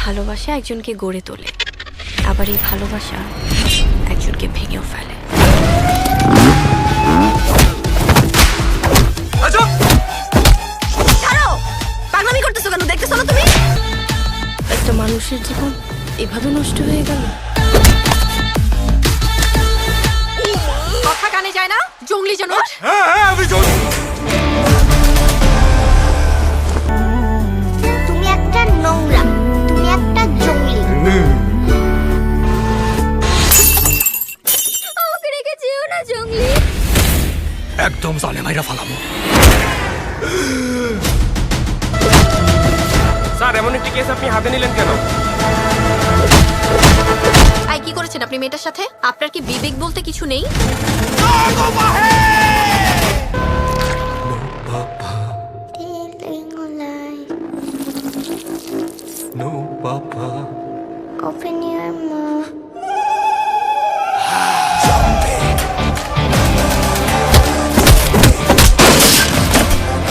ভালোবাসা একজনকে গড়ে তোলে, আবার এই ভালোবাসা একজনকে ভেঙেও ফেলে। পাগলামি করতেছো কেন? দেখতেছো না তুমি? একটা মানুষের জীবন এভাবে নষ্ট হয়ে গেল। কথা কানে যায় না? জঙ্গলি জানোয়ার। আমি জঙ্গলি। তুমি একটা নোংরা, তুমি একটা জঙ্গলি। আমাকে রেখে যেও না জঙ্গলি। একদম জালে মাইরা ফালামো। স্যার, এমন একটি কেস আপনি হাতে নিলেন কেন? আই কি করেছেন আপনি মেয়েটার সাথে? আপনার কি বিবেক বলতে কিছু নেই? No, Papa. Open your mouth.